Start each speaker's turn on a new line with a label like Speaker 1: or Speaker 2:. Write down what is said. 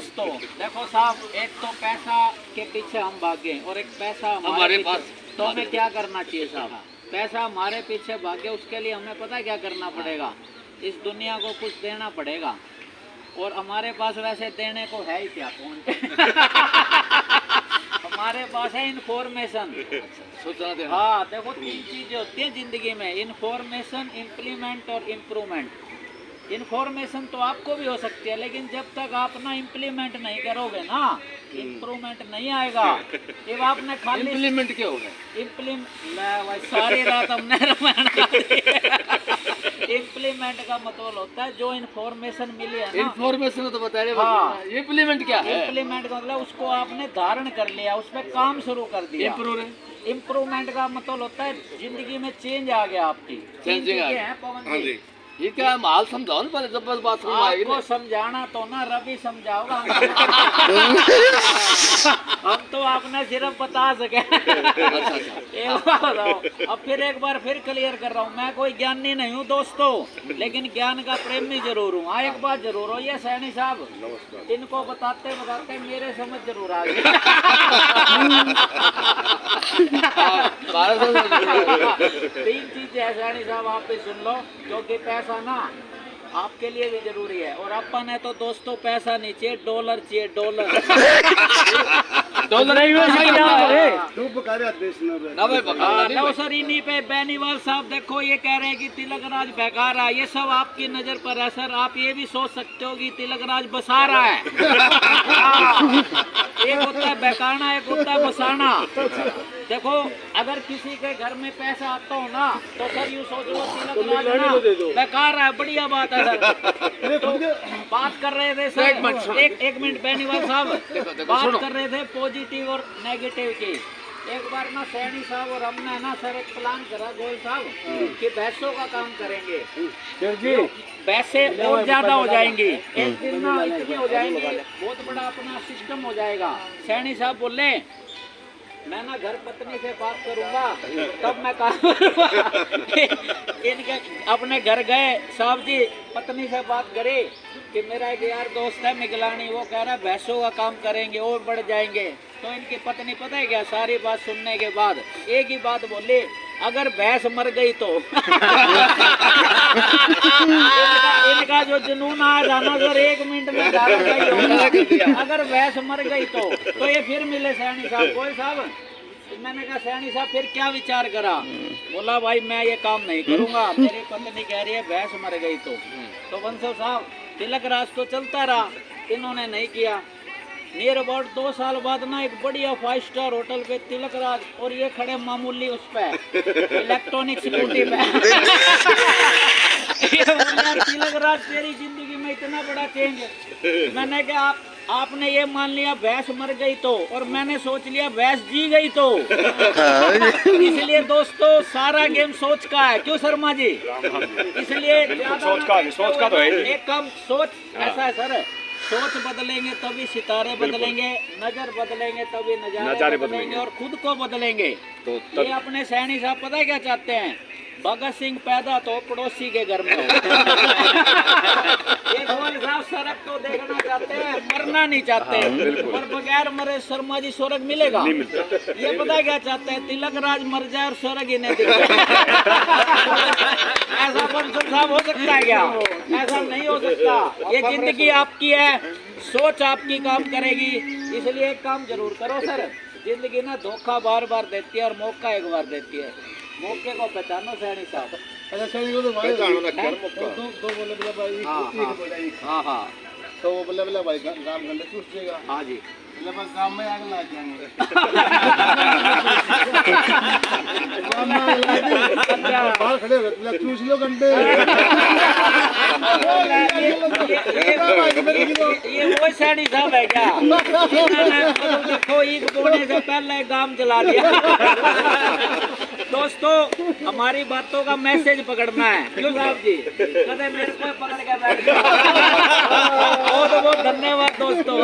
Speaker 1: दोस्तों देखो साहब, एक तो पैसा के पीछे हम भागे और एक पैसा हमारे पास, तो हमें क्या करना चाहिए साहब? पैसा हमारे पीछे भागे, उसके लिए हमें पता है क्या करना पड़ेगा? इस दुनिया को कुछ देना पड़ेगा, और हमारे पास वैसे देने को है ही क्या? कौन हमारे पास है इन्फॉर्मेशन। हाँ देखो, 3 चीजें होती हैं जिंदगी में, इन्फॉर्मेशन, इम्प्लीमेंट और इम्प्रूवमेंट। इन्फॉर्मेशन तो आपको भी हो सकती है, लेकिन जब तक आप ना इम्प्लीमेंट नहीं करोगे ना, इम्प्रूवमेंट नहीं आएगा। जब आपने खाली
Speaker 2: इम्प्लीमेंट क्या होगा?
Speaker 1: सारी रात हमने इम्प्लीमेंट का मतलब होता है जो इन्फॉर्मेशन मिली है ना,
Speaker 2: इन्फॉर्मेशन तो बता रहे।
Speaker 1: हाँ।
Speaker 2: इम्प्लीमेंट क्या है?
Speaker 1: इम्प्लीमेंट का मतलब उसको आपने धारण कर लिया, उस पर काम शुरू कर दिया। इम्प्रूवमेंट का मतलब होता है जिंदगी में चेंज आ गया आपकी।
Speaker 2: चेंजिंग आ गया।
Speaker 1: है पवन जी,
Speaker 2: ये क्या माल समझाओ ना, पहले जब बात समझ आएगी
Speaker 1: आपको
Speaker 2: ना।
Speaker 1: समझाना तो ना रवि समझाओगा। हम तो आपने सिर्फ बता सके। एक बात बताओ, अब फिर एक बार फिर क्लियर कर रहा हूँ, मैं कोई ज्ञानी नहीं हूँ दोस्तों, लेकिन ज्ञान का प्रेमी जरूर हूँ। हाँ एक बात जरूर हो, ये सैनी साहब, इनको बताते बताते मेरे समझ जरूर आ गई। 3 चीजें है सैनी साहब, आप भी सुन लो, क्योंकि पैसा ना आपके लिए भी जरूरी है। और अपन है तो दोस्तों पैसा नहीं चाहिए, डॉलर चाहिए, डॉलर।
Speaker 2: डॉलर
Speaker 1: नो सर, इन्हीं पे बेनीवाल साहब देखो ये कह रहे हैं कि तिलक राज बेकार है। ये सब आपकी नजर पर है सर, आप ये भी सोच सकते हो कि तिलक राज बसा रहा है। एक होता है बेकाना, एक होता है बसाना। देखो अगर किसी के घर में पैसा आता हो ना, तो सर यूँ सोच लो तिलक राज ना बेकार है, बढ़िया बात है सर। तो बात कर रहे थे सर, एक मिनट बेनीवाल साहब, बात कर रहे थे पॉजिटिव और नेगेटिव की। एक बार ना सैनी साहब और हमने ना सर एक प्लान करा गोयल साहब कि भैंसों का काम करेंगे, भैंसे और ज्यादा हो जाएंगी, एक दिन ना इतनी हो जाएंगी, बहुत बड़ा अपना सिस्टम हो जाएगा। सैनी साहब बोले मैं ना घर पत्नी से बात करूंगा, तब मैं काम इनके अपने घर गए साहब जी, पत्नी से बात करी कि मेरा एक यार दोस्त है मिगलानी, वो कह रहा है भैंसों का काम करेंगे और बढ़ जाएंगे। तो इनकी पत्नी पता है क्या, सारी बात सुनने के बाद एक ही बात बोली, अगर भैंस मर गई तो। इनका जो जुनून आ जाना सर 1 मिनट में अगर भैंस मर गई तो ये फिर मिले सैनी साहब, कोई साहब। मैंने कहा सैनी साहब फिर क्या विचार करा? बोला भाई मैं ये काम नहीं करूंगा, मेरी पत्नी कह रही है भैंस मर गई तो बंसल साहब तिलक राज तो चलता रहा, इन्होंने नहीं किया। नियर अबाउट 2 साल बाद ना एक बढ़िया 5 स्टार होटल पे तिलक राज और ये खड़े मामूली उस पे इलेक्ट्रॉनिक स्कूटी पे। तिलक राज तेरी जिंदगी में इतना बड़ा चेंज। मैंने कहा आपने ये मान लिया भैंस मर गई तो, और मैंने सोच लिया भैंस जी गई तो। इसलिए दोस्तों सारा गेम सोच का है, क्यों शर्मा जी? इसलिए सोच का तो है। एक काम सोच ऐसा है सर, सोच बदलेंगे तभी सितारे बदलेंगे, नजर बदलेंगे तभी नजारे बदलेंगे, और खुद को बदलेंगे। तो ये अपने सैनी साहब पता है क्या चाहते हैं? भगत सिंह पैदा तो पड़ोसी के घर में। ये गोयल साहब सड़क को देखना चाहते हैं, मरना नहीं चाहते। और बगैर मरे शर्मा जी स्वर्ग मिलेगा? ये पता है क्या चाहते हैं? तिलक राज मर जाए और स्वर्ग ही नहीं दिखे। ऐसा बंसल साहब हो सकता है क्या? ऐसा नहीं हो सकता। ये जिंदगी आपकी है, सोच आपकी काम करेगी। इसलिए एक काम जरूर करो सर, जिंदगी ना धोखा बार बार देती है और मौका एक बार देती है। मौके को पहचानो सैनी साहब।
Speaker 3: अच्छा सैनी को तो भाई दो बोले बोले भाई।
Speaker 1: हाँ हाँ,
Speaker 3: तो वो बोले बोले भाई काम कर ले चूस देगा।
Speaker 1: हाँ जी,
Speaker 3: बोले बस काम में आग लग जाएंगे। बाहर खड़े हो गए, चूस लो घंटे।
Speaker 1: ये वो सैनी साहब है क्या? देखो ईद बोने से पहले काम चला दिया। दोस्तों हमारी बातों का मैसेज पकड़ना है, क्यों साहब जी? कदे मेरे को पकड़ के बैठ गया। बहुत बहुत धन्यवाद दोस्तों।